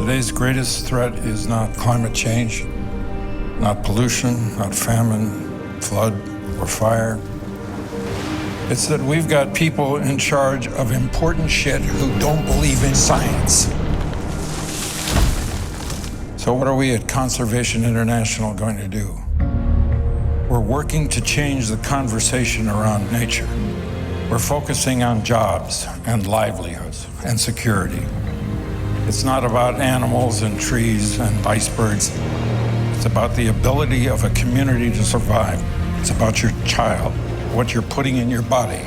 Today's greatest threat is not climate change, not pollution, not famine, flood, or fire. It's that we've got people in charge of important shit who don't believe in science. So what are we at Conservation International going to do? We're working to change the conversation around nature. We're focusing on jobs and livelihoods and security. It's not about animals and trees and icebergs. It's about the ability of a community to survive. It's about your child, what you're putting in your body,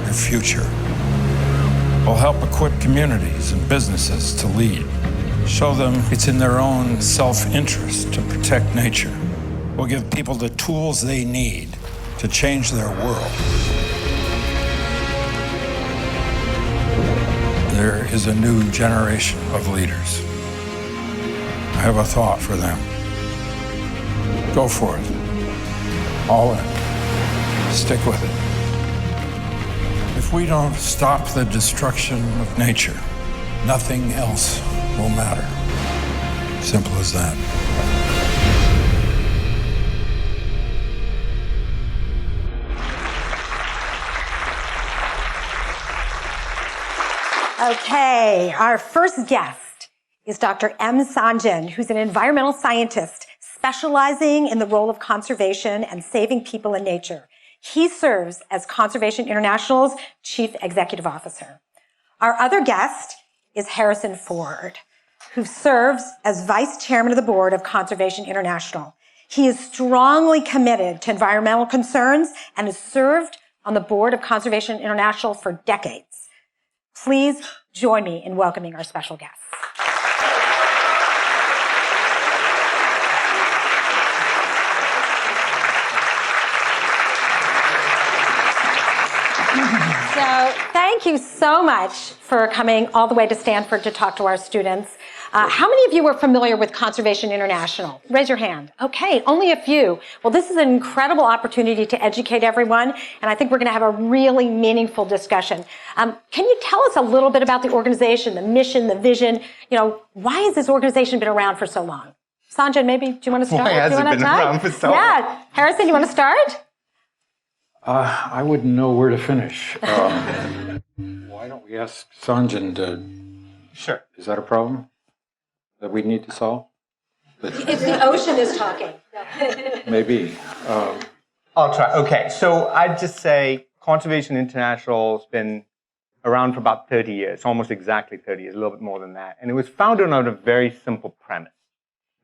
your future. We'll help equip communities and businesses to lead. Show them it's in their own self-interest to protect nature. We'll give people the tools they need to change their world. There is a new generation of leaders. I have a thought for them. Go for it. All in. Stick with it. If we don't stop the destruction of nature, nothing else will matter. Simple as that. Okay, our first guest is Dr. M. Sanjayan, who's an environmental scientist specializing in the role of conservation and saving people and nature. He serves as Conservation International's Chief Executive Officer. Our other guest is Harrison Ford, who serves as Vice Chairman of the Board of Conservation International. He is strongly committed to environmental concerns and has served on the board of Conservation International for decades. Please join me in welcoming our special guests. So thank you so much for coming all the way to Stanford to talk to our students. How many of you are familiar with Conservation International? Raise your hand. Okay, only a few. Well, this is an incredible opportunity to educate everyone, and I think we're going to have a really meaningful discussion. Can you tell us a little bit about the organization, the mission, the vision? You know, why has this organization been around for so long? Sanjay, maybe, do you want to start? Why has it been around for so long? Yeah. Harrison, you want to start? I wouldn't know where to finish. Why don't we ask Sanjayan to... Sure. Is that a problem that we need to solve? If the ocean is talking. Maybe. I'll try. Okay, so I'd just say Conservation International has been around for about 30 years, almost exactly 30 years, a little bit more than that. And it was founded on a very simple premise,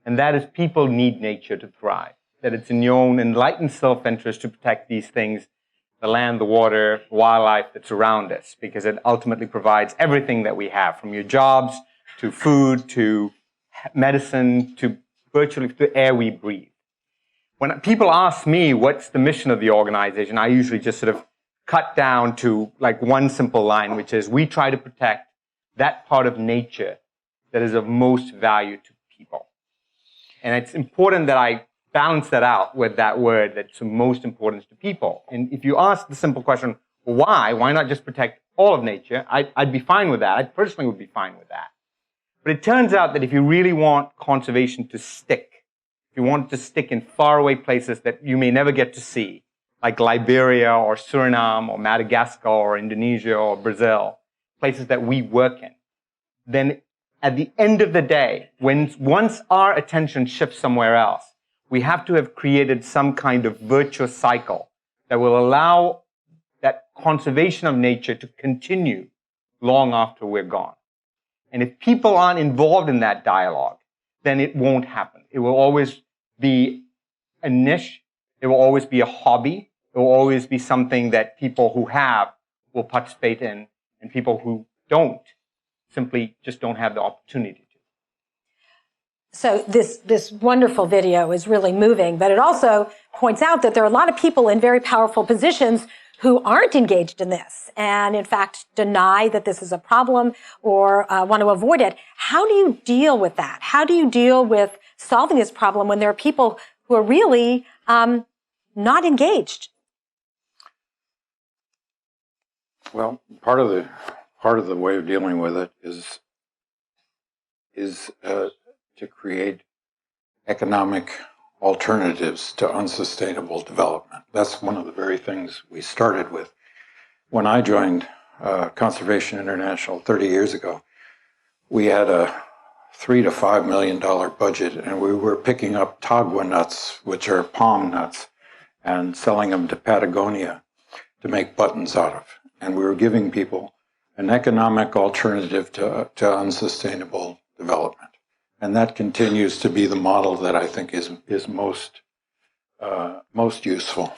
and that is people need nature to thrive, that it's in your own enlightened self-interest to protect these things, the land, the water, wildlife that surround us, because it ultimately provides everything that we have, from your jobs to food to medicine to virtually the air we breathe. When people ask me what's the mission of the organization, I usually just sort of cut down to like one simple line, which is we try to protect that part of nature that is of most value to people. And it's important that I balance that out with that word that's of most importance to people. And if you ask the simple question, why not just protect all of nature? I'd be fine with that. I personally would be fine with that. But it turns out that if you really want conservation to stick, if you want it to stick in faraway places that you may never get to see, like Liberia or Suriname or Madagascar or Indonesia or Brazil, places that we work in, then at the end of the day, once our attention shifts somewhere else, we have to have created some kind of virtuous cycle that will allow that conservation of nature to continue long after we're gone. And if people aren't involved in that dialogue, then it won't happen. It will always be a niche. It will always be a hobby. It will always be something that people who have will participate in, and people who don't simply just don't have the opportunity to. So this wonderful video is really moving, but it also points out that there are a lot of people in very powerful positions who aren't engaged in this and, in fact, deny that this is a problem or want to avoid it. How do you deal with that? How do you deal with solving this problem when there are people who are really not engaged? Well, part of the way of dealing with it is is to create economic alternatives to unsustainable development. That's one of the very things we started with. When I joined Conservation International 30 years ago, we had a $3 to $5 million budget, and we were picking up tagua nuts, which are palm nuts, and selling them to Patagonia to make buttons out of. And we were giving people an economic alternative to unsustainable development. And that continues to be the model that I think is most useful.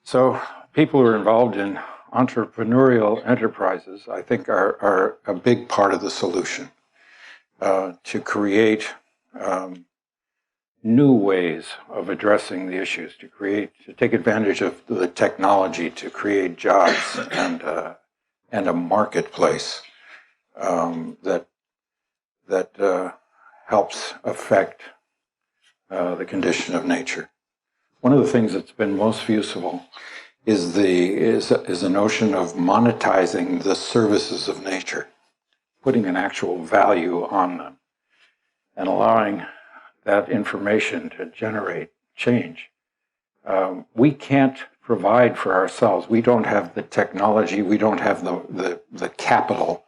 So people who are involved in entrepreneurial enterprises, I think, are a big part of the solution to create new ways of addressing the issues, to take advantage of the technology to create jobs and a marketplace that helps affect the condition of nature. One of the things that's been most useful is the notion of monetizing the services of nature, putting an actual value on them, and allowing that information to generate change. We can't provide for ourselves. We don't have the technology, we don't have the capital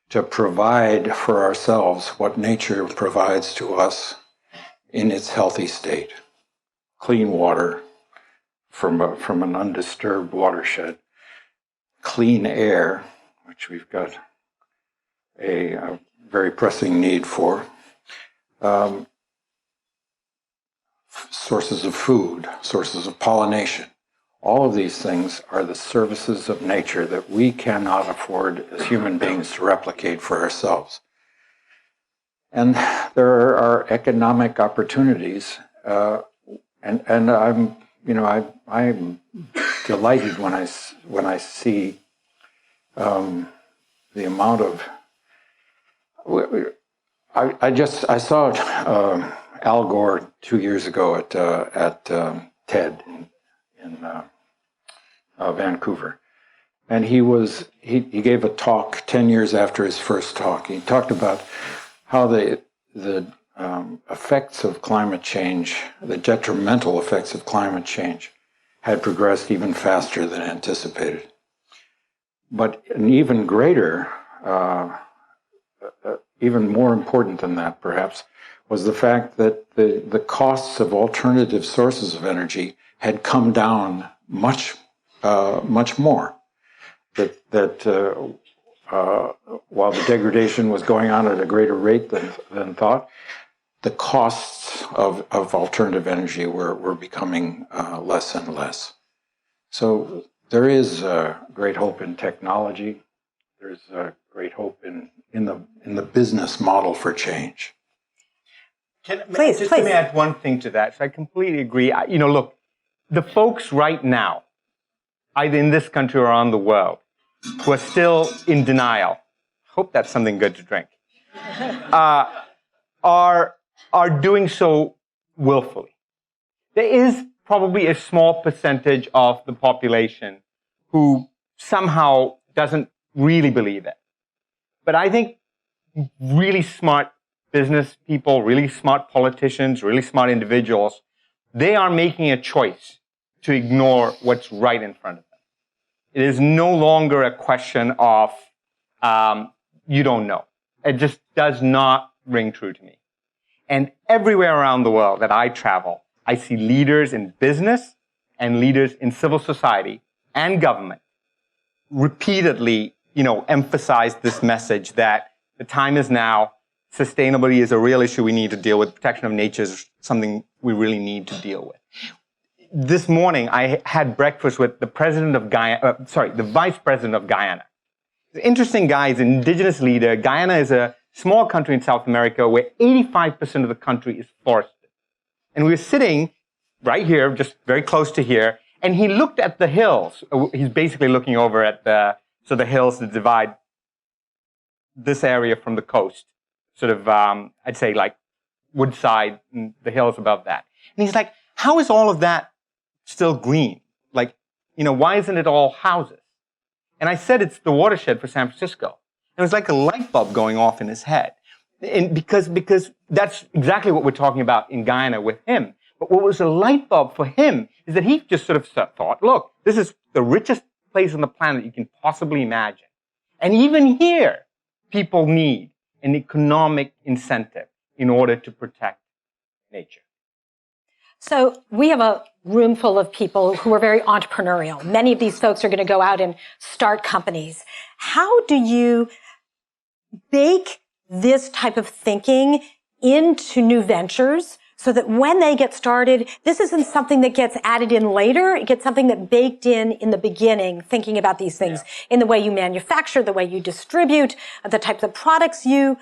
to provide for ourselves what nature provides to us in its healthy state. Clean water from an undisturbed watershed, clean air, which we've got a very pressing need for, sources of food, sources of pollination. All of these things are the services of nature that we cannot afford as human beings to replicate for ourselves. And there are economic opportunities, and I'm delighted when I see the amount of. I saw Al Gore 2 years ago at TED in Vancouver, and he gave a talk 10 years after his first talk. He talked about how the effects of climate change, the detrimental effects of climate change, had progressed even faster than anticipated. But an even greater, even more important than that, perhaps, was the fact that the costs of alternative sources of energy had come down much more. That while the degradation was going on at a greater rate than thought, the costs of alternative energy were becoming less and less. So there is great hope in technology. There's great hope in the business model for change. Please. Let me add one thing to that. So I completely agree. Look, the folks right now, either in this country or around the world, who are still in denial, hope that's something good to drink, are doing so willfully. There is probably a small percentage of the population who somehow doesn't really believe it. But I think really smart business people, really smart politicians, really smart individuals, they are making a choice to ignore what's right in front of them. It is no longer a question of, you don't know. It just does not ring true to me. And everywhere around the world that I travel, I see leaders in business and leaders in civil society and government repeatedly, emphasize this message that the time is now. Sustainability is a real issue we need to deal with. Protection of nature is something we really need to deal with. This morning, I had breakfast with the president of the vice president of Guyana. He's an interesting guy. He's an indigenous leader. Guyana is a small country in South America where 85% of the country is forested. And we were sitting right here, just very close to here, and he looked at the hills. He's basically looking over at the hills that divide this area from the coast. Sort of, I'd say like Woodside and the hills above that. And he's like, how is all of that still green? Like, why isn't it all houses? And I said, it's the watershed for San Francisco. And it was like a light bulb going off in his head. And because that's exactly what we're talking about in Guyana with him. But what was a light bulb for him is that he just sort of thought, look, this is the richest place on the planet you can possibly imagine. And even here, people need an economic incentive in order to protect nature. So we have a room full of people who are very entrepreneurial. Many of these folks are going to go out and start companies. How do you bake this type of thinking into new ventures so that when they get started, this isn't something that gets added in later, it gets something that baked in the beginning, thinking about these things in the way you manufacture, the way you distribute, the types of products you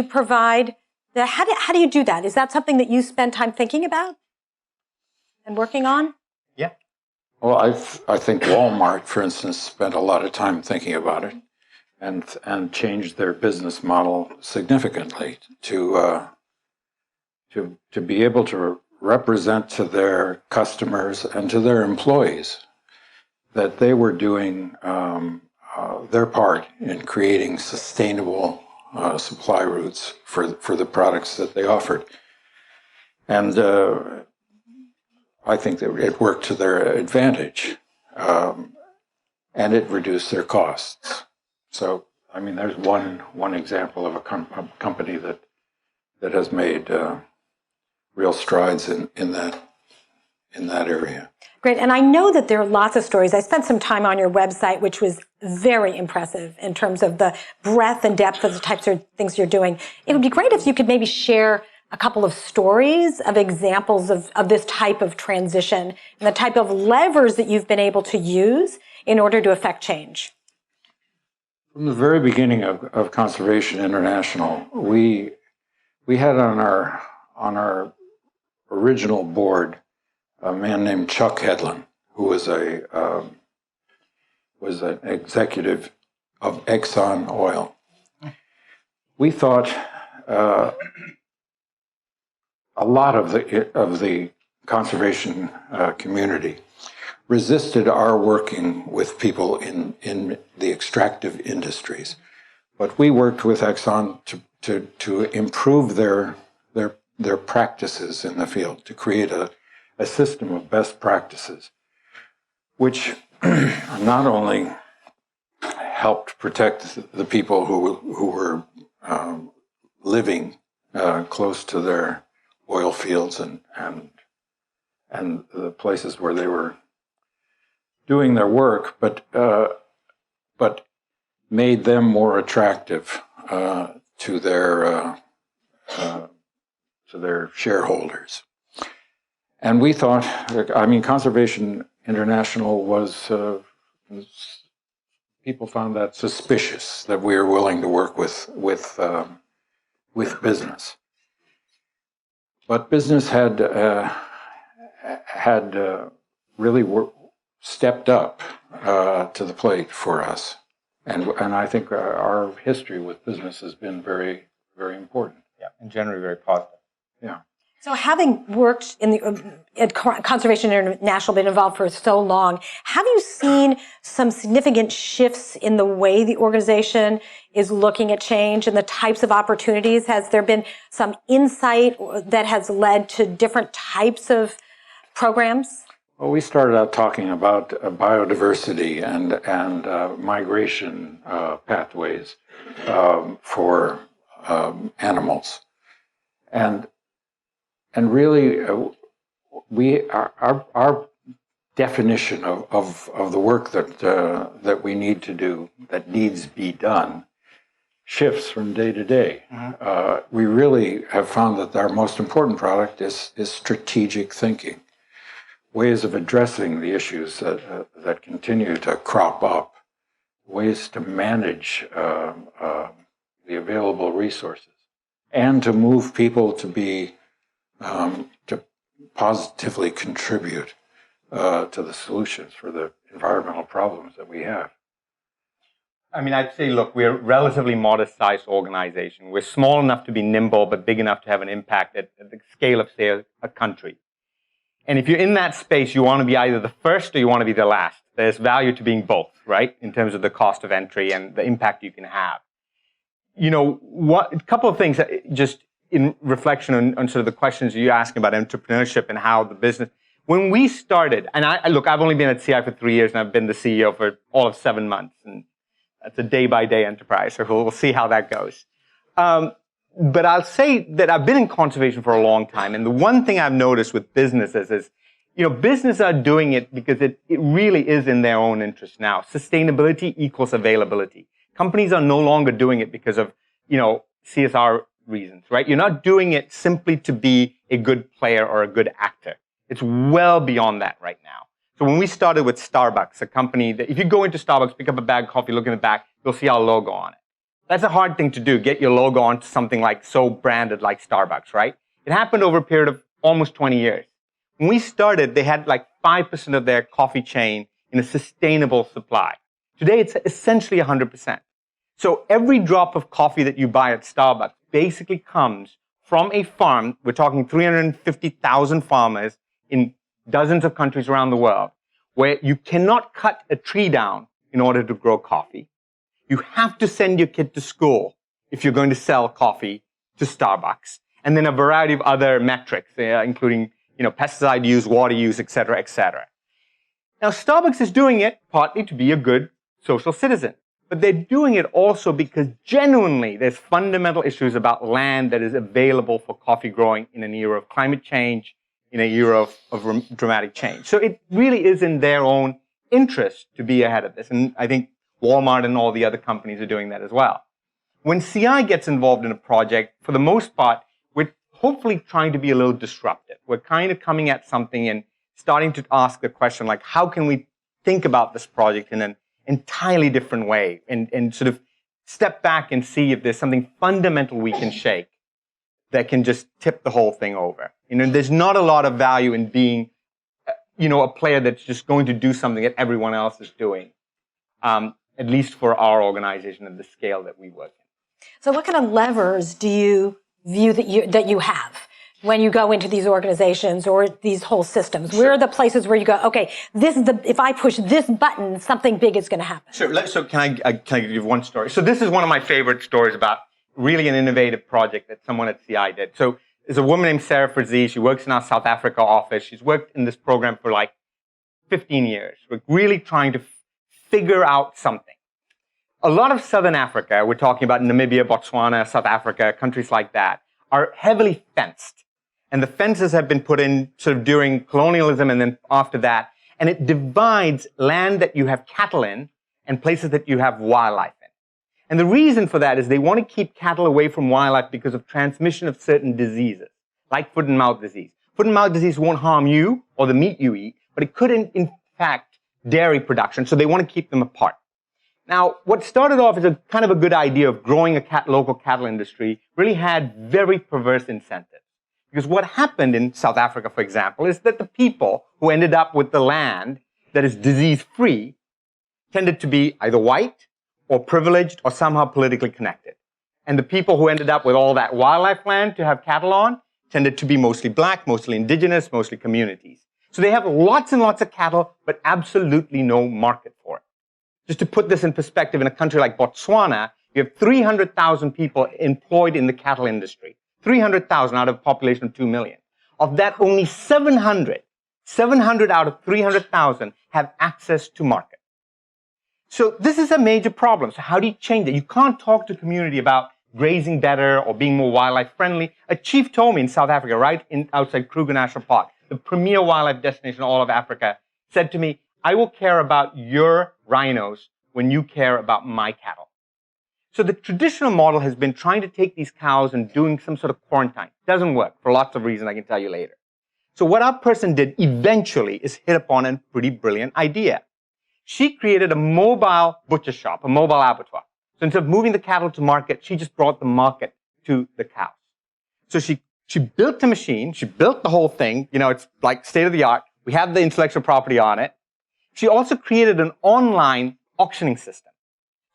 provide. How do you do that? Is that something that you spend time thinking about and working on? Yeah. Well, I think Walmart, for instance, spent a lot of time thinking about it and changed their business model significantly to be able to represent to their customers and to their employees that they were doing their part in creating sustainable supply routes for the products that they offered. And I think that it worked to their advantage, and it reduced their costs. So, I mean, there's one example of a company that has made real strides in that area. Great. And I know that there are lots of stories. I spent some time on your website, which was very impressive in terms of the breadth and depth of the types of things you're doing. It would be great if you could maybe share a couple of stories of examples of this type of transition and the type of levers that you've been able to use in order to affect change. From the very beginning of Conservation International, we had on our original board a man named Chuck Hedlund, who was an executive of Exxon Oil. We thought a lot of the conservation community resisted our working with people in the extractive industries, but we worked with Exxon to improve their practices in the field, to create a system of best practices, which not only helped protect the people who were living close to their oil fields and the places where they were doing their work, but made them more attractive to their shareholders. And we thought, I mean, Conservation International was people found that suspicious that we were willing to work with business. But business had really stepped up to the plate for us, and I think our history with business has been very, very important. Yeah, and generally very positive. Yeah. So having worked at Conservation International, been involved for so long, have you seen some significant shifts in the way the organization is looking at change and the types of opportunities? Has there been some insight that has led to different types of programs? Well, we started out talking about biodiversity and migration pathways for animals, and really, our definition of the work that we need to do, that needs to be done, shifts from day to day. Mm-hmm. We really have found that our most important product is strategic thinking, ways of addressing the issues that continue to crop up, ways to manage the available resources, and to move people to be to positively contribute to the solutions for the environmental problems that we have. I mean, I'd say, look, we're a relatively modest-sized organization. We're small enough to be nimble, but big enough to have an impact at the scale of, say, a country. And if you're in that space, you want to be either the first or you want to be the last. There's value to being both, right, in terms of the cost of entry and the impact you can have. a couple of things just in reflection on sort of the questions you asked about entrepreneurship and how the business. When we started, and I've only been at CI for 3 years, and I've been the CEO for all of 7 months, and that's a day-by-day enterprise, so we'll see how that goes. But I'll say that I've been in conservation for a long time, and the one thing I've noticed with businesses is, businesses are doing it because it really is in their own interest now. Sustainability equals availability. Companies are no longer doing it because of, CSR reasons, right? You're not doing it simply to be a good player or a good actor. It's well beyond that right now. So when we started with Starbucks, a company that if you go into Starbucks, pick up a bag of coffee, look in the back, you'll see our logo on it. That's a hard thing to do, get your logo onto something like so branded like Starbucks, right? It happened over a period of almost 20 years. When we started, they had like 5% of their coffee chain in a sustainable supply. Today, it's essentially 100%. So every drop of coffee that you buy at Starbucks basically comes from a farm. We're talking 350,000 farmers in dozens of countries around the world, where you cannot cut a tree down in order to grow coffee. You have to send your kid to school if you're going to sell coffee to Starbucks. And then a variety of other metrics, including pesticide use, water use, et cetera, et cetera. Now, Starbucks is doing it partly to be a good social citizen, but they're doing it also because genuinely there's fundamental issues about land that is available for coffee growing in an era of climate change, in a era of dramatic change. So it really is in their own interest to be ahead of this. And I think Walmart and all the other companies are doing that as well. When CI gets involved in a project, for the most part, we're hopefully trying to be a little disruptive. We're kind of coming at something and starting to ask the question, like, how can we think about this project in an entirely different way and sort of step back and see if there's something fundamental we can shake that can just tip the whole thing over. There's not a lot of value in being, a player that's just going to do something that everyone else is doing, at least for our organization and the scale that we work in. So what kind of levers do you view that you have when you go into these organizations or these whole systems? Sure. Where are the places where you go, okay, if I push this button, something big is going to happen? Sure. So can I give you one story? So this is one of my favorite stories about really an innovative project that someone at CI did. So there's a woman named Sarah Frazee. She works in our South Africa office. She's worked in this program for like 15 years. We're really trying to figure out something. A lot of Southern Africa, we're talking about Namibia, Botswana, South Africa, countries like that, are heavily fenced. And the fences have been put in sort of during colonialism and then after that. And it divides land that you have cattle in and places that you have wildlife in. And the reason for that is they want to keep cattle away from wildlife because of transmission of certain diseases, like foot and mouth disease. Foot and mouth disease won't harm you or the meat you eat, but it could impact dairy production. So they want to keep them apart. Now, what started off as a kind of a good idea of growing a local cattle industry really had very perverse incentives. Because what happened in South Africa, for example, is that the people who ended up with the land that is disease-free tended to be either white or privileged or somehow politically connected. And the people who ended up with all that wildlife land to have cattle on tended to be mostly black, mostly indigenous, mostly communities. So they have lots and lots of cattle, but absolutely no market for it. Just to put this in perspective, in a country like Botswana, you have 300,000 people employed in the cattle industry. 300,000 out of a population of 2 million. Of that, only 700 out of 300,000 have access to market. So this is a major problem. So how do you change it? You can't talk to community about grazing better or being more wildlife friendly. A chief told me in South Africa, right outside Kruger National Park, the premier wildlife destination in all of Africa, said to me, I will care about your rhinos when you care about my cattle. So the traditional model has been trying to take these cows and doing some sort of quarantine. Doesn't work for lots of reasons I can tell you later. So what our person did eventually is hit upon a pretty brilliant idea. She created a mobile butcher shop, a mobile abattoir. So instead of moving the cattle to market, she just brought the market to the cows. So she built the machine. She built the whole thing. It's like state of the art. We have the intellectual property on it. She also created an online auctioning system.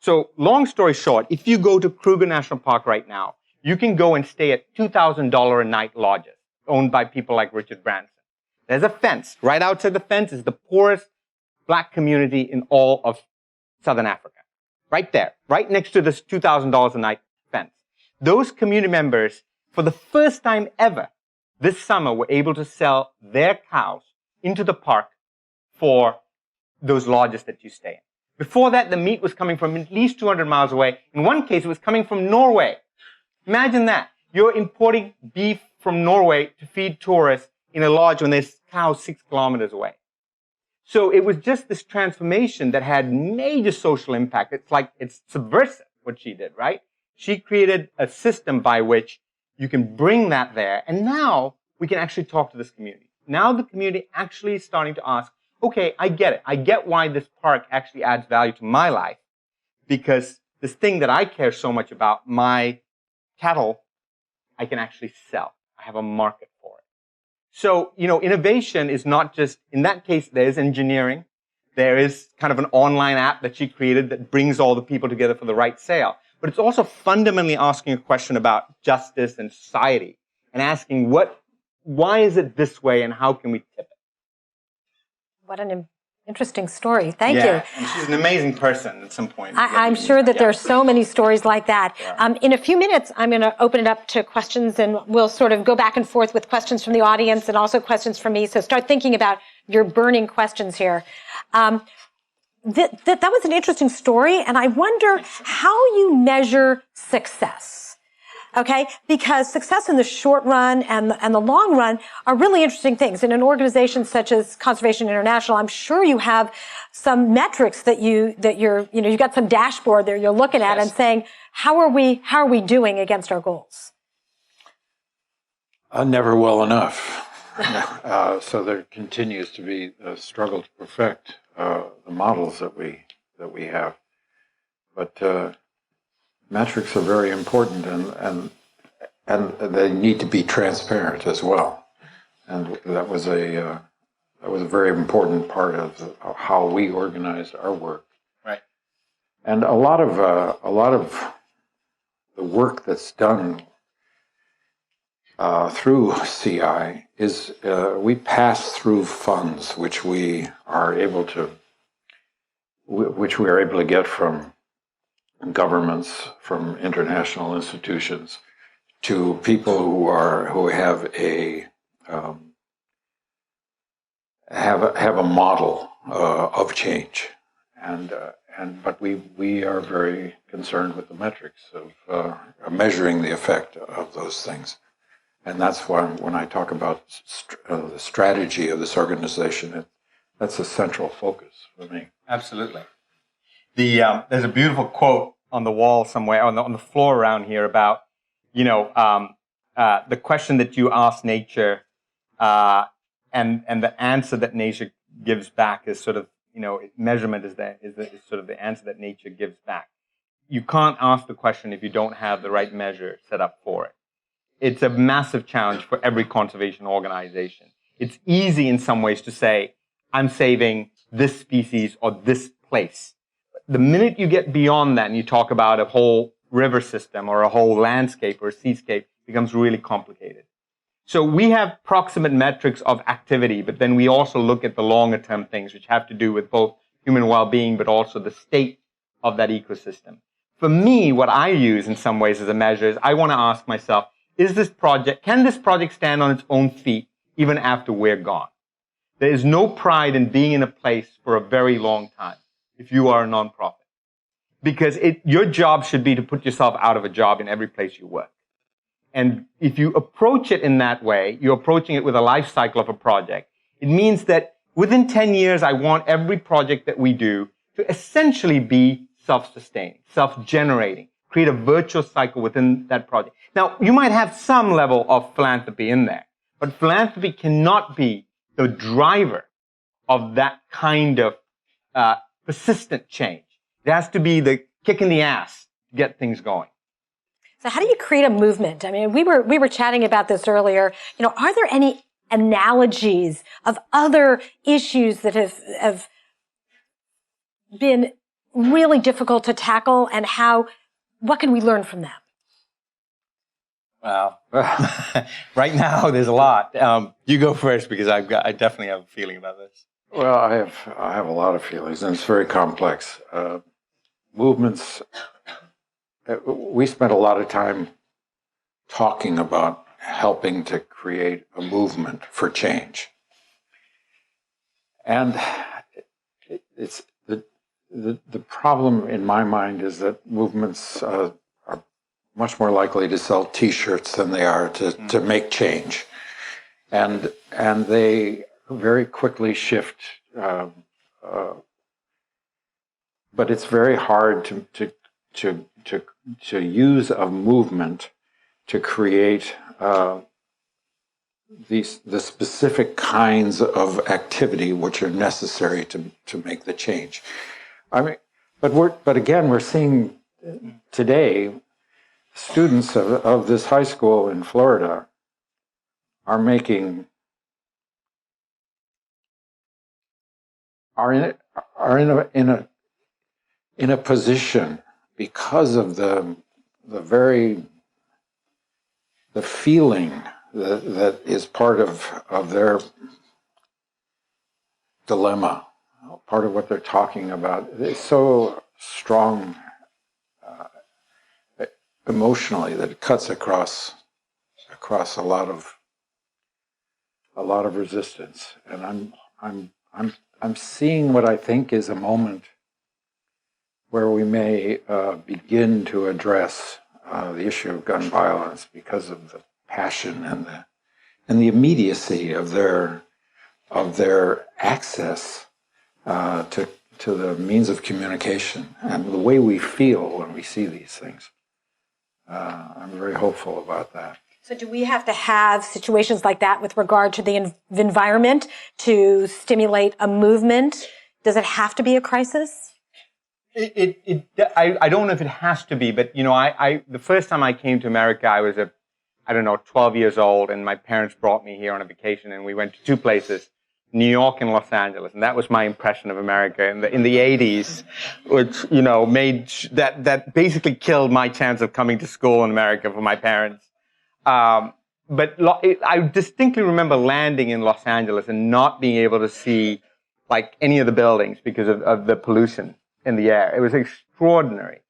So long story short, if you go to Kruger National Park right now, you can go and stay at $2,000 a night lodges owned by people like Richard Branson. There's a fence. Right outside the fence is the poorest black community in all of Southern Africa. Right there, right next to this $2,000 a night fence. those community members, for the first time ever, this summer were able to sell their cows into the park for those lodges that you stay in. Before that, the meat was coming from at least 200 miles away. In one case, it was coming from Norway. Imagine that. You're importing beef from Norway to feed tourists in a lodge when there's cows 6 kilometers away. So it was just this transformation that had major social impact. It's subversive what she did, right? She created a system by which you can bring that there. And now we can actually talk to this community. Now the community actually is starting to ask, okay, I get it. I get why this park actually adds value to my life, because this thing that I care so much about, my cattle, I can actually sell. I have a market for it. So, innovation is not just, in that case, there's engineering. There is kind of an online app that she created that brings all the people together for the right sale. But it's also fundamentally asking a question about justice and society and asking why is it this way and how can we tip it? What an interesting story. Thank you. And she's an amazing person at some point. I'm sure that there are so many stories like that. Yeah. In a few minutes, I'm going to open it up to questions, and we'll sort of go back and forth with questions from the audience and also questions from me. So start thinking about your burning questions here. That was an interesting story, and I wonder how you measure success. Okay, because success in the short run and the long run are really interesting things. In an organization such as Conservation International, I'm sure you have some metrics that you've got some dashboard there you're looking at and saying, how are we doing against our goals? Never well enough. So there continues to be a struggle to perfect the models that we have, but metrics are very important, and they need to be transparent as well. And that was a very important part of how we organized our work. Right. And a lot of the work that's done through CI is we pass through funds which we are able to get from governments, from international institutions, to people who have a model of change, but we are very concerned with the metrics of measuring the effect of those things, and that's why when I talk about the strategy of this organization, that's a central focus for me. Absolutely. There's a beautiful quote on the wall somewhere, on the floor around here about, the question that you ask nature, and the answer that nature gives back is sort of, measurement is sort of the answer that nature gives back. You can't ask the question if you don't have the right measure set up for it. It's a massive challenge for every conservation organization. It's easy in some ways to say, I'm saving this species or this place. The minute you get beyond that and you talk about a whole river system or a whole landscape or a seascape, it becomes really complicated. So we have proximate metrics of activity, but then we also look at the longer term things which have to do with both human well-being but also the state of that ecosystem. For me, what I use in some ways as a measure is I want to ask myself, can this project stand on its own feet even after we're gone? There is no pride in being in a place for a very long time if you are a nonprofit. Because your job should be to put yourself out of a job in every place you work. And if you approach it in that way, you're approaching it with a life cycle of a project. It means that within 10 years, I want every project that we do to essentially be self-sustaining, self-generating, create a virtuous cycle within that project. Now, you might have some level of philanthropy in there, but philanthropy cannot be the driver of that kind of persistent change. It has to be the kick in the ass to get things going. So how do you create a movement? I mean, we were chatting about this earlier. Are there any analogies of other issues that have been really difficult to tackle, and what can we learn from them? Wow. Right now, there's a lot. You go first, because I definitely have a feeling about this. Well, I have a lot of feelings, and it's very complex. Movements. We spent a lot of time talking about helping to create a movement for change. And it's the problem in my mind is that movements are much more likely to sell T-shirts than they are to make change, and they very quickly shift. But it's very hard to use a movement to create the specific kinds of activity which are necessary to make the change. I mean, but again, we're seeing today students of this high school in Florida are in a position because of the feeling that is part of their dilemma, part of what they're talking about. It's so strong emotionally that it cuts across a lot of resistance. And I'm seeing what I think is a moment where we may begin to address the issue of gun violence because of the passion and the immediacy of their access to the means of communication and the way we feel when we see these things. I'm very hopeful about that. So do we have to have situations like that with regard to the environment to stimulate a movement? Does it have to be a crisis? I don't know if it has to be, but the first time I came to America, I was 12 years old, and my parents brought me here on a vacation, and we went to two places, New York and Los Angeles, and that was my impression of America in the 80s, which made that basically killed my chance of coming to school in America for my parents. But I distinctly remember landing in Los Angeles and not being able to see like any of the buildings because of the pollution in the air. It was extraordinary.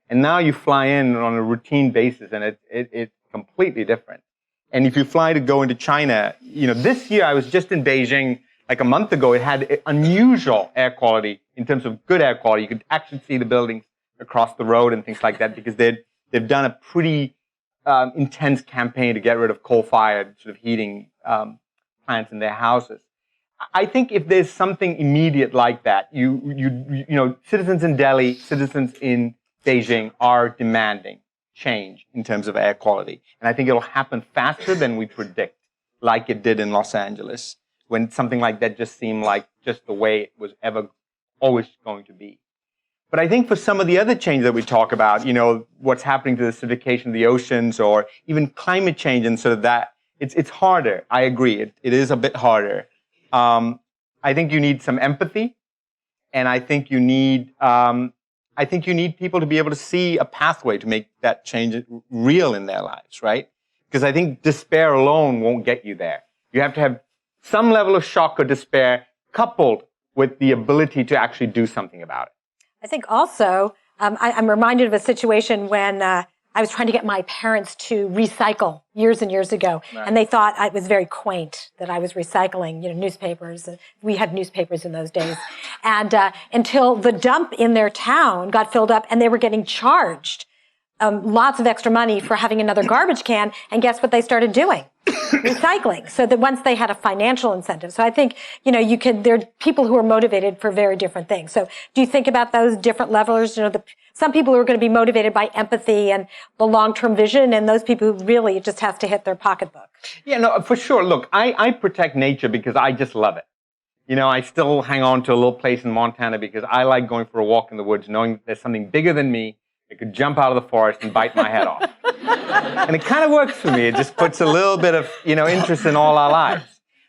And now you fly in on a routine basis, and it's completely different. And if you fly to go into China, this year I was just in Beijing like a month ago. It had unusual air quality in terms of good air quality. You could actually see the buildings across the road and things like that because they've done a pretty intense campaign to get rid of coal-fired sort of heating plants in their houses. I think if there's something immediate like that, citizens in Delhi, citizens in Beijing are demanding change in terms of air quality. And I think it'll happen faster than we predict, like it did in Los Angeles, when something like that just seemed like just the way it was always going to be. But I think for some of the other change that we talk about, what's happening to the acidification of the oceans or even climate change and sort of that, it's harder. I agree. It is a bit harder. I think you need some empathy, and I think you need people to be able to see a pathway to make that change real in their lives, right? Because I think despair alone won't get you there. You have to have some level of shock or despair coupled with the ability to actually do something about it. I think also, I'm reminded of a situation when I was trying to get my parents to recycle years and years ago. Right. And they thought it was very quaint that I was recycling, newspapers. We had newspapers in those days. And until the dump in their town got filled up and they were getting charged lots of extra money for having another garbage can. And guess what they started doing? Recycling. So that once they had a financial incentive. So I think, there are people who are motivated for very different things. So do you think about those different levels? Some people are going to be motivated by empathy and the long-term vision, and those people who really just have to hit their pocketbook. Yeah, no, for sure. Look, I protect nature because I just love it. I still hang on to a little place in Montana because I like going for a walk in the woods, knowing that there's something bigger than me that could jump out of the forest and bite my head off. And it kind of works for me. It just puts a little bit of, interest in all our lives.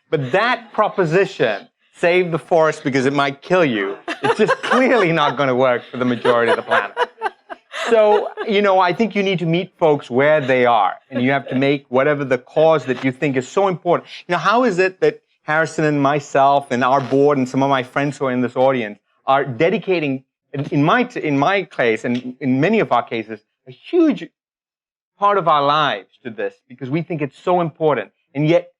But that proposition, save the forest because it might kill you, it's just clearly not going to work for the majority of the planet. So, I think you need to meet folks where they are, and you have to make whatever the cause that you think is so important. How is it that Harrison and myself and our board and some of my friends who are in this audience are dedicating, in my case and in many of our cases, a huge part of our lives to this because we think it's so important. And yet,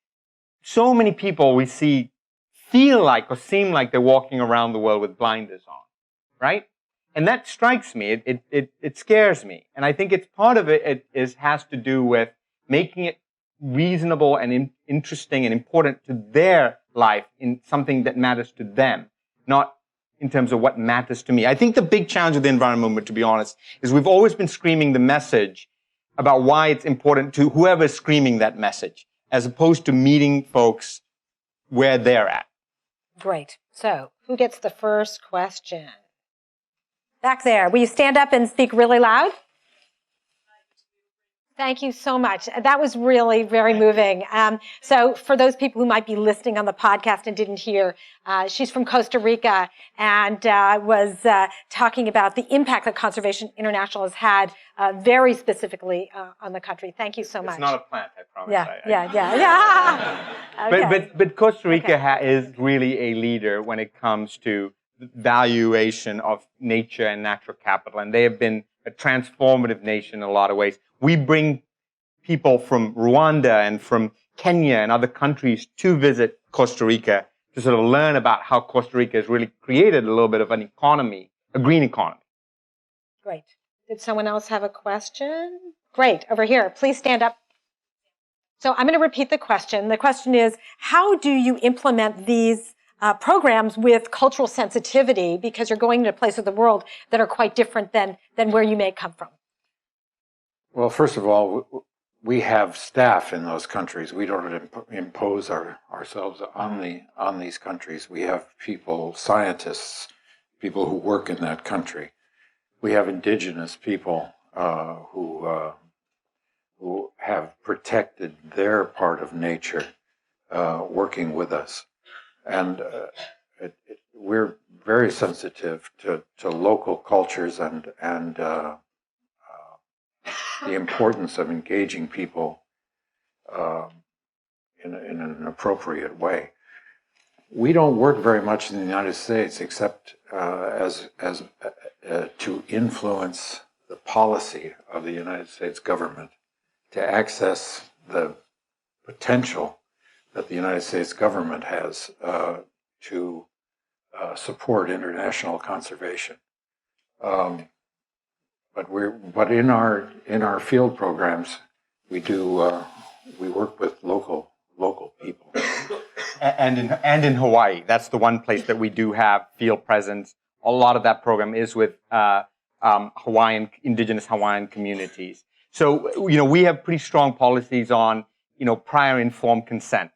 so many people we see feel like or seem like they're walking around the world with blinders on, right? And that strikes me. It scares me. And I think it's part of it has to do with making it reasonable and interesting and important to their life in something that matters to them, not in terms of what matters to me. I think the big challenge with the environment movement, to be honest, is we've always been screaming the message about why it's important to whoever's screaming that message, as opposed to meeting folks where they're at. Great. So, who gets the first question? Back there. Will you stand up and speak really loud? Thank you so much. That was really very moving. So for those people who might be listening on the podcast and didn't hear, she's from Costa Rica and was talking about the impact that Conservation International has had very specifically on the country. Thank you so much. It's not a plant, I promise. Yeah. Okay. But Costa Rica is really a leader when it comes to valuation of nature and natural capital, and they have been a transformative nation in a lot of ways. We bring people from Rwanda and from Kenya and other countries to visit Costa Rica to sort of learn about how Costa Rica has really created a little bit of an economy, a green economy. Great. Did someone else have a question? Great. Over here. Please stand up. So I'm going to repeat the question. The question is, how do you implement these programs with cultural sensitivity, because you're going to places of the world that are quite different than where you may come from? Well, first of all, we have staff in those countries. We don't impose ourselves on these countries. We have people, scientists, people who work in that country. We have indigenous people who have protected their part of nature working with us. And we're very sensitive to local cultures and the importance of engaging people in an appropriate way. We don't work very much in the United States except to influence the policy of the United States government to access the potential that the United States government has to support international conservation. But in our field programs, we work with local people. And in Hawaii, that's the one place that we do have field presence. A lot of that program is with indigenous Hawaiian communities. So we have pretty strong policies on prior informed consent.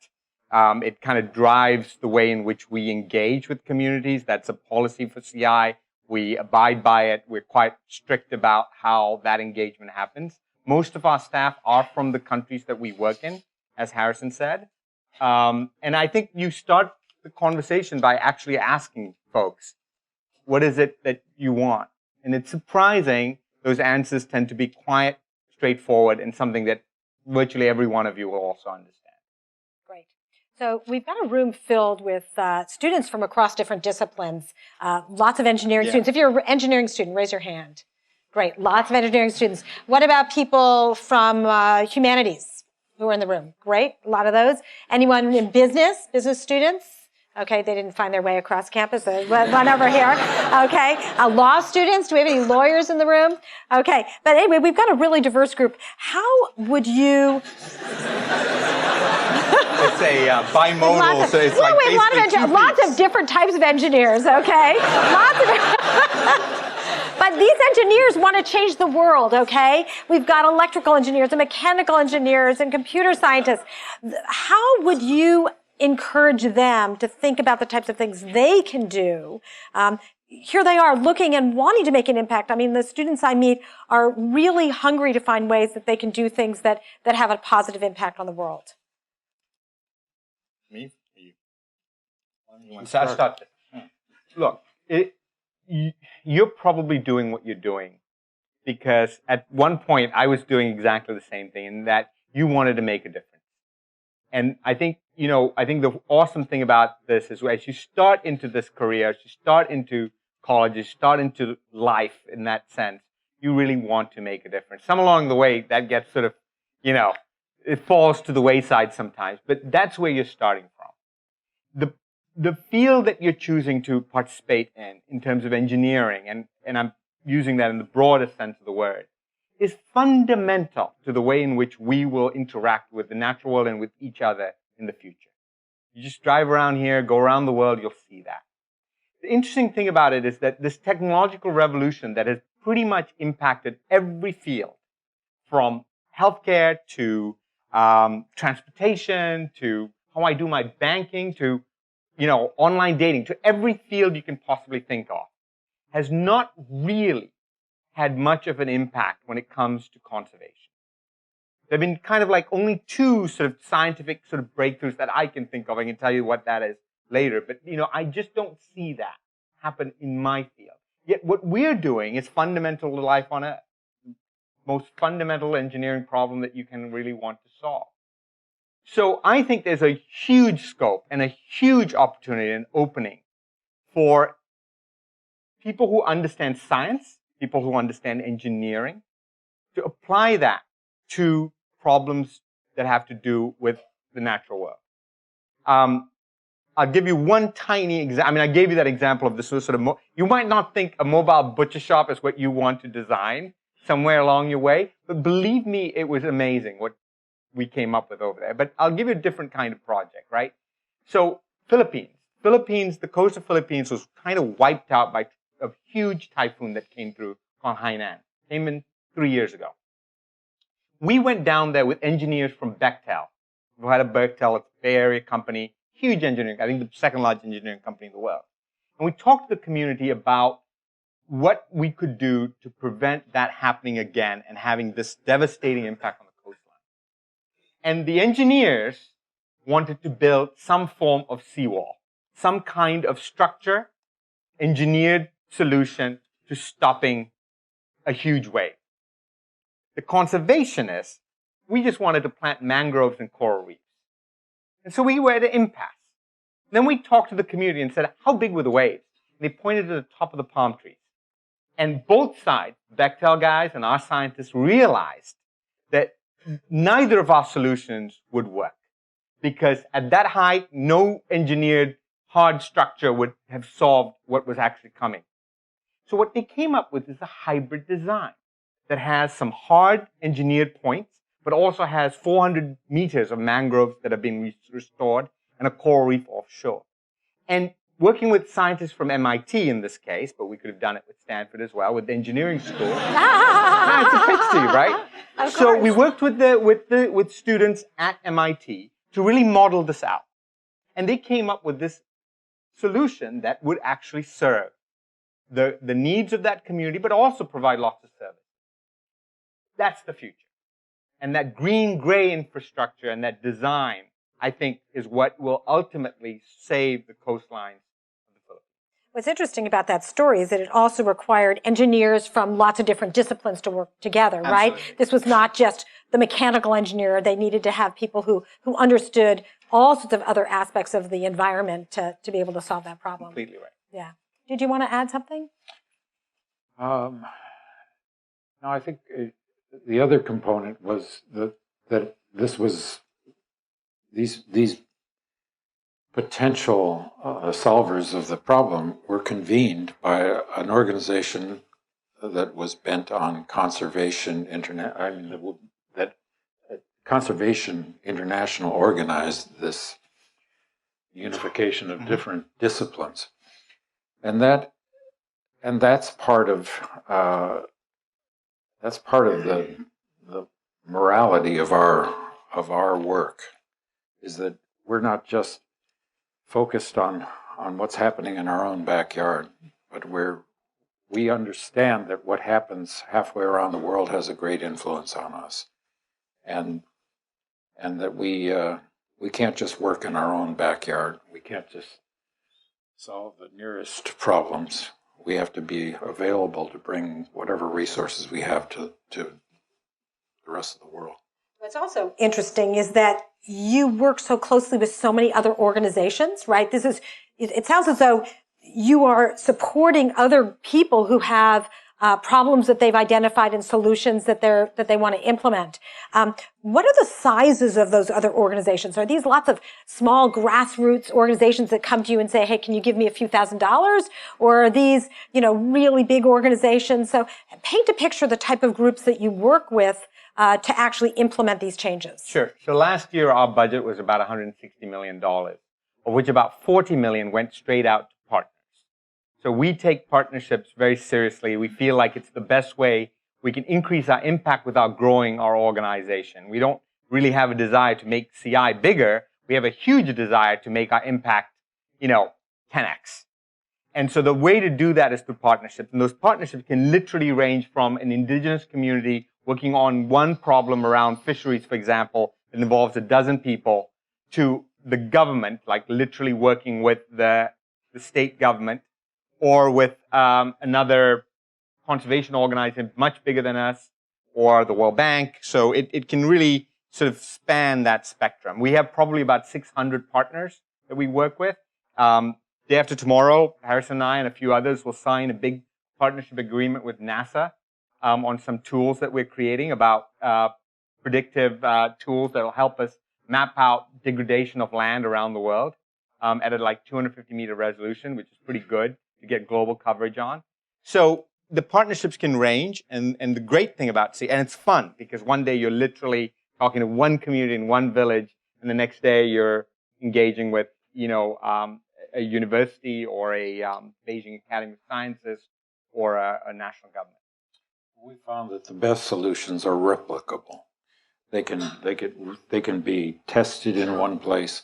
It kind of drives the way in which we engage with communities. That's a policy for CI. We abide by it. We're quite strict about how that engagement happens. Most of our staff are from the countries that we work in, as Harrison said. And I think you start the conversation by actually asking folks, what is it that you want? And it's surprising, those answers tend to be quite straightforward and something that virtually every one of you will also understand. Great. So we've got a room filled with students from across different disciplines, lots of engineering students. If you're an engineering student, raise your hand. Great, lots of engineering students. What about people from humanities who are in the room? Great, a lot of those. Anyone in business students? Okay, they didn't find their way across campus. So one over here. Okay, law students. Do we have any lawyers in the room? Okay, but anyway, we've got a really diverse group. How would you... It's a bimodal, so it's like we have lots of different types of engineers, okay? But these engineers want to change the world, okay? We've got electrical engineers and mechanical engineers and computer scientists. How would you encourage them to think about the types of things they can do? Here they are looking and wanting to make an impact. I mean, the students I meet are really hungry to find ways that they can do things that have a positive impact on the world. Me? You? So I'll start. Look, you're probably doing what you're doing because at one point I was doing exactly the same thing, in that you wanted to make a difference. And I think the awesome thing about this is as you start into this career, as you start into college, you start into life in that sense, you really want to make a difference. Some along the way, that gets sort of, it falls to the wayside sometimes, but that's where you're starting from. The field that you're choosing to participate in terms of engineering, and I'm using that in the broadest sense of the word, is fundamental to the way in which we will interact with the natural world and with each other in the future. You just drive around here, go around the world, you'll see that. The interesting thing about it is that this technological revolution that has pretty much impacted every field, from healthcare to transportation to how I do my banking to online dating, to every field you can possibly think of, has not really had much of an impact when it comes to conservation. There have been kind of like only two sort of scientific sort of breakthroughs that I can think of. I can tell you what that is later, but I just don't see that happen in my field. Yet what we're doing is fundamental to life on Earth. Most fundamental engineering problem that you can really want to solve. So I think there's a huge scope and a huge opportunity and opening for people who understand science, people who understand engineering, to apply that to problems that have to do with the natural world. I'll give you one tiny example. I gave you that example of this sort of, you might not think a mobile butcher shop is what you want to design somewhere along your way, but believe me, it was amazing what we came up with over there. But I'll give you a different kind of project, right? So the coast of Philippines was kind of wiped out by a huge typhoon that came through called Hainan. Came in 3 years ago. We went down there with engineers from Bechtel. We had a Bechtel, it's a Bay Area company, huge engineering, I think the second largest engineering company in the world. And we talked to the community about what we could do to prevent that happening again and having this devastating impact on the coastline. And the engineers wanted to build some form of seawall, some kind of structure, engineered solution to stopping a huge wave. The conservationists, we just wanted to plant mangroves and coral reefs. And so we were at an impasse. Then we talked to the community and said, how big were the waves? And they pointed to the top of the palm trees. And both sides, Bechtel guys and our scientists, realized that neither of our solutions would work. Because at that height, no engineered hard structure would have solved what was actually coming. So what they came up with is a hybrid design that has some hard engineered points, but also has 400 meters of mangroves that have been restored and a coral reef offshore. And working with scientists from MIT in this case, but we could have done it with Stanford as well, with the engineering school. It's a pitch to you, right? So we worked with students at MIT to really model this out. And they came up with this solution that would actually serve the needs of that community, but also provide lots of service. That's the future. And that green-gray infrastructure and that design, I think, is what will ultimately save the coastlines of the Philippines. What's interesting about that story is that it also required engineers from lots of different disciplines to work together, right? Absolutely. This was not just the mechanical engineer. They needed to have people who understood all sorts of other aspects of the environment to be able to solve that problem. Completely right. Yeah. Did you want to add something? No, I think the other component was that this was these potential solvers of the problem were convened by an organization that was bent on conservation. Conservation International organized this unification of different disciplines, and that's part of the morality of our work, is that we're not just focused on what's happening in our own backyard, but we understand that what happens halfway around the world has a great influence on us, and that we can't just work in our own backyard. We can't just solve the nearest problems. We have to be available to bring whatever resources we have to the rest of the world. What's also interesting is that you work so closely with so many other organizations, right? It sounds as though you are supporting other people who have problems that they've identified and solutions that they want to implement. What are the sizes of those other organizations? Are these lots of small grassroots organizations that come to you and say, hey, can you give me a few $1,000s? Or are these, really big organizations? So paint a picture of the type of groups that you work with to actually implement these changes. Sure. So last year, our budget was about $160 million, of which about $40 million went straight out to partners. So we take partnerships very seriously. We feel like it's the best way we can increase our impact without growing our organization. We don't really have a desire to make CI bigger. We have a huge desire to make our impact, 10x. And so the way to do that is through partnerships. And those partnerships can literally range from an indigenous community working on one problem around fisheries, for example, that involves a dozen people, to the government, like literally working with the state government, or with another conservation organization much bigger than us, or the World Bank. So it can really sort of span that spectrum. We have probably about 600 partners that we work with. Day after tomorrow, Harrison and I and a few others will sign a big partnership agreement with NASA on some tools that we're creating about predictive tools that will help us map out degradation of land around the world at a 250-meter resolution, which is pretty good to get global coverage on. So the partnerships can range, and the great thing about and it's fun because one day you're literally talking to one community in one village, and the next day you're engaging with, a university or a Beijing Academy of Sciences or a national government. We found that the best solutions are replicable. They can be tested in one place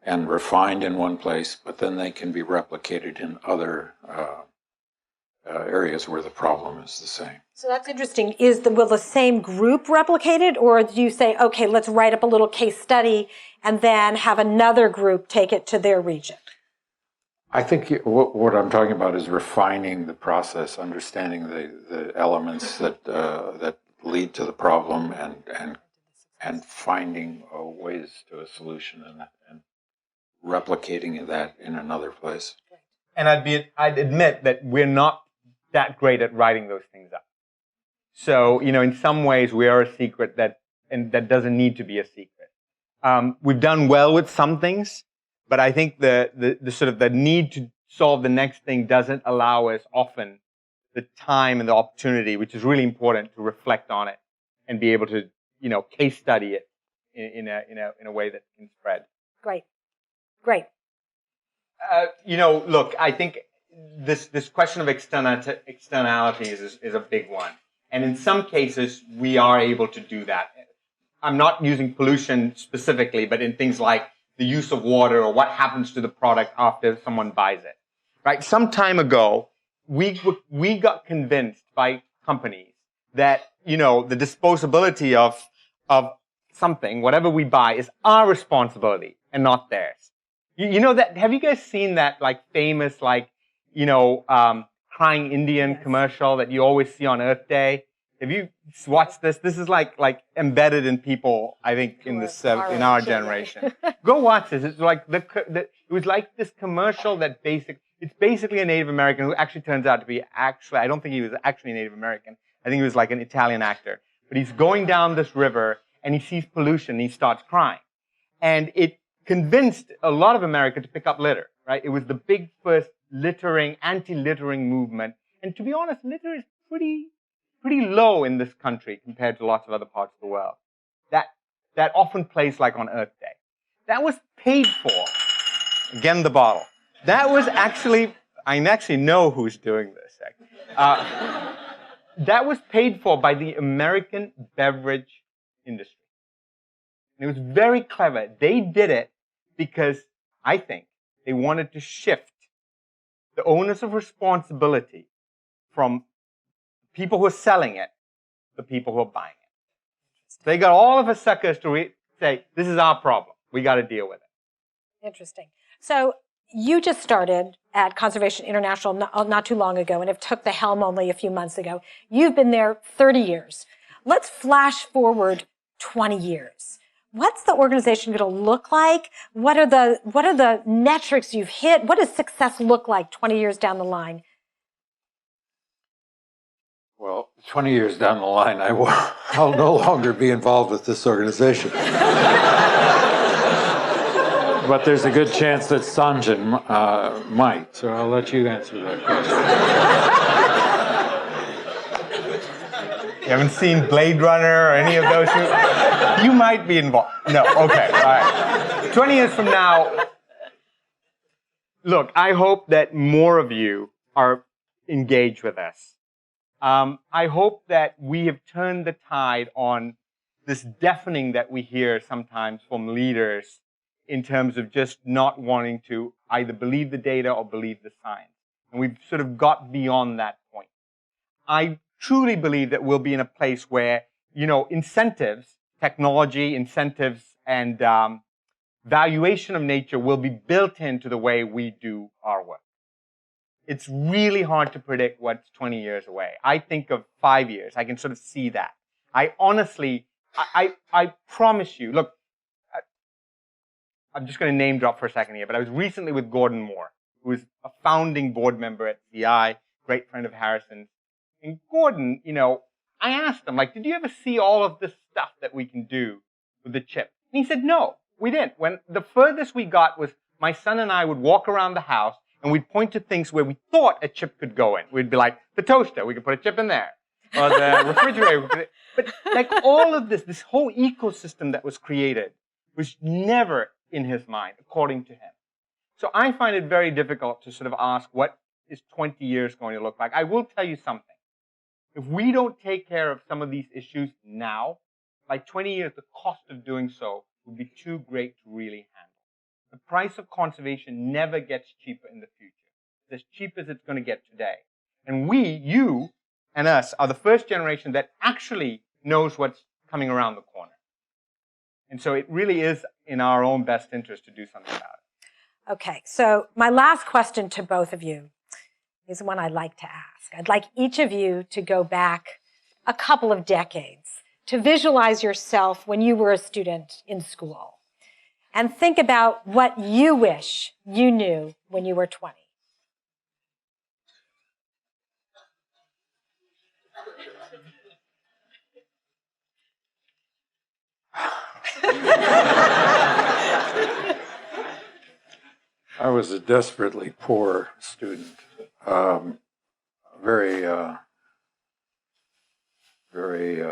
and refined in one place, but then they can be replicated in other areas where the problem is the same. So that's interesting. Will the same group replicate it, or do you say, okay, let's write up a little case study and then have another group take it to their region? I think what I'm talking about is refining the process, understanding the elements that lead to the problem, and finding ways to a solution and replicating that in another place. And I'd admit that we're not that great at writing those things up. So, in some ways we are a secret that doesn't need to be a secret. We've done well with some things, but I think the sort of the need to solve the next thing doesn't allow us often the time and the opportunity, which is really important, to reflect on it and be able to, case study it in a way that can spread. Great. Look, I think this question of externality is a big one. And in some cases, we are able to do that. I'm not using pollution specifically, but in things like the use of water or what happens to the product after someone buys it. Right? Some time ago, we got convinced by companies that, the disposability of something, whatever we buy, is our responsibility and not theirs. You know that? Have you guys seen that famous crying Indian commercial that you always see on Earth Day? Have you watched this? This is like embedded in people, I think, in our generation. Go watch this. It's like it was like this commercial that it's basically a Native American who actually turns out to be I don't think he was actually Native American. I think he was like an Italian actor. But he's going down this river and he sees pollution and he starts crying. And it convinced a lot of America to pick up litter, right? It was the big first anti-littering movement. And to be honest, litter is pretty low in this country compared to lots of other parts of the world. That often plays like on Earth Day. That was paid for. Again, the bottle. That was actually, I actually know who's doing this. That was paid for by the American beverage industry. And it was very clever. They did it because I think they wanted to shift the onus of responsibility from people who are selling it to the people who are buying it. So they got all of us suckers to say, this is our problem. We got to deal with it. Interesting. So you just started at Conservation International not too long ago and have took the helm only a few months ago. You've been there 30 years. Let's flash forward 20 years. What's the organization going to look like? What are the metrics you've hit? What does success look like 20 years down the line? Well, 20 years down the line, I'll no longer be involved with this organization. But there's a good chance that Sanjayan might, so I'll let you answer that question. You haven't seen Blade Runner or any of those? You might be involved. No, okay, all right. 20 years from now, look, I hope that more of you are engaged with us. I hope that we have turned the tide on this deafening that we hear sometimes from leaders in terms of just not wanting to either believe the data or believe the science. And we've sort of got beyond that point. I truly believe that we'll be in a place where, incentives, technology, incentives, and valuation of nature will be built into the way we do our work. It's really hard to predict what's 20 years away. I think of 5 years. I can sort of see that. I honestly, I promise you, look, I'm just going to name drop for a second here, but I was recently with Gordon Moore, who is a founding board member at CI, great friend of Harrison's. And Gordon, I asked him, did you ever see all of this stuff that we can do with the chip? And he said, no, we didn't. When the furthest we got was my son and I would walk around the house and we'd point to things where we thought a chip could go in. We'd be like, the toaster, we could put a chip in there. Or the refrigerator. But all of this whole ecosystem that was created was never in his mind, according to him. So I find it very difficult to sort of ask, what is 20 years going to look like? I will tell you something. If we don't take care of some of these issues now, by 20 years, the cost of doing so will be too great to really handle. The price of conservation never gets cheaper in the future. It's as cheap as it's going to get today. And we, you and us, are the first generation that actually knows what's coming around the corner. And so it really is in our own best interest to do something about it. Okay, so my last question to both of you is one I'd like to ask. I'd like each of you to go back a couple of decades to visualize yourself when you were a student in school and think about what you wish you knew when you were 20. I was a desperately poor student. Very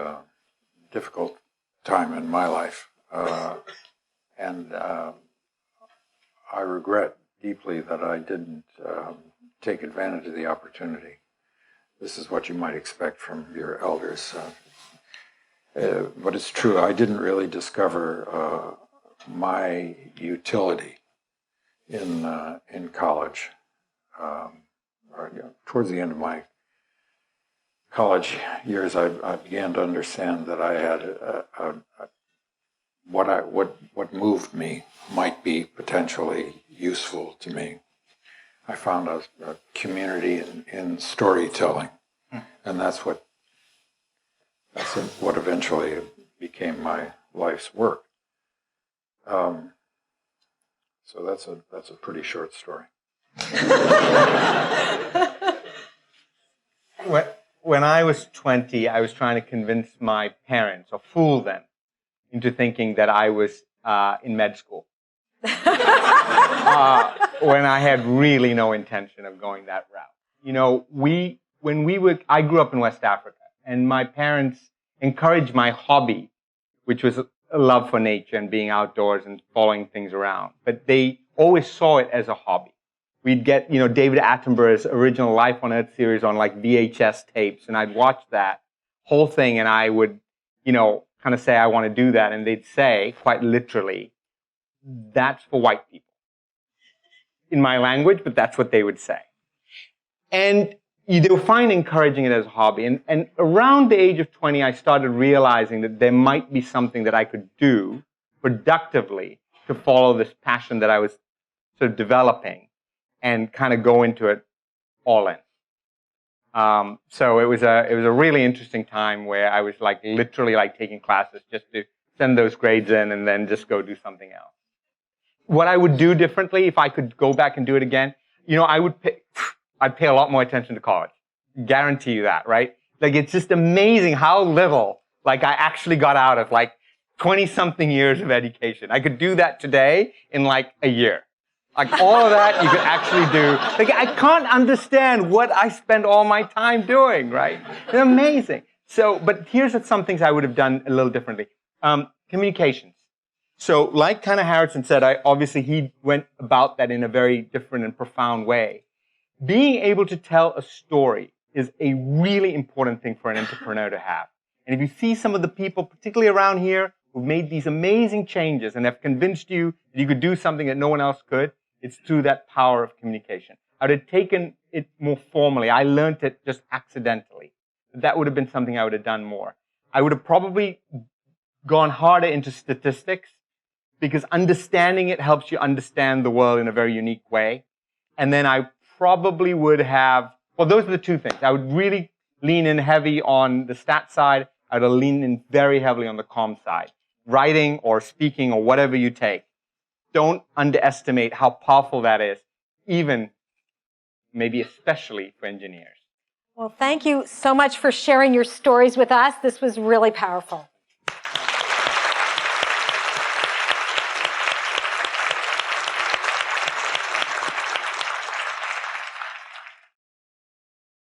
difficult time in my life. And I regret deeply that I didn't take advantage of the opportunity. This is what you might expect from your elders. But it's true, I didn't really discover my utility in college. Towards the end of my college years, I began to understand that I had what moved me might be potentially useful to me. I found a community in storytelling, and that's what eventually became my life's work. So that's a pretty short story. When I was 20, I was trying to convince my parents, or fool them, into thinking that I was in med school. When I had really no intention of going that route. I grew up in West Africa, and my parents encouraged my hobby, which was a love for nature and being outdoors and following things around. But they always saw it as a hobby. We'd get, David Attenborough's original Life on Earth series on VHS tapes, and I'd watch that whole thing, and I would, kind of say, I want to do that. And they'd say, quite literally, that's for white people. In my language, but that's what they would say. And they were fine encouraging it as a hobby. And around the age of 20, I started realizing that there might be something that I could do productively to follow this passion that I was sort of developing and kind of go into it all in. So it was a really interesting time where I was literally taking classes just to send those grades in and then just go do something else. What I would do differently if I could go back and do it again, I'd pay a lot more attention to college. Guarantee you that, right? Like, it's just amazing how little, like, I actually got out of, like, 20-something years of education. I could do that today in, like, a year. Like, all of that you could actually do. Like, I can't understand what I spend all my time doing, right? It's amazing. So, but here's some things I would have done a little differently. Communications. So, like kind of Harrison said, obviously he went about that in a very different and profound way. Being able to tell a story is a really important thing for an entrepreneur to have. And if you see some of the people, particularly around here, who've made these amazing changes and have convinced you that you could do something that no one else could, it's through that power of communication. I would have taken it more formally. I learned it just accidentally. That would have been something I would have done more. I would have probably gone harder into statistics, because understanding it helps you understand the world in a very unique way. And then I probably would have, well, those are the two things. I would really lean in heavy on the stat side. I would lean in very heavily on the comm side. Writing or speaking or whatever you take. Don't underestimate how powerful that is, even, maybe especially for engineers. Well, thank you so much for sharing your stories with us. This was really powerful.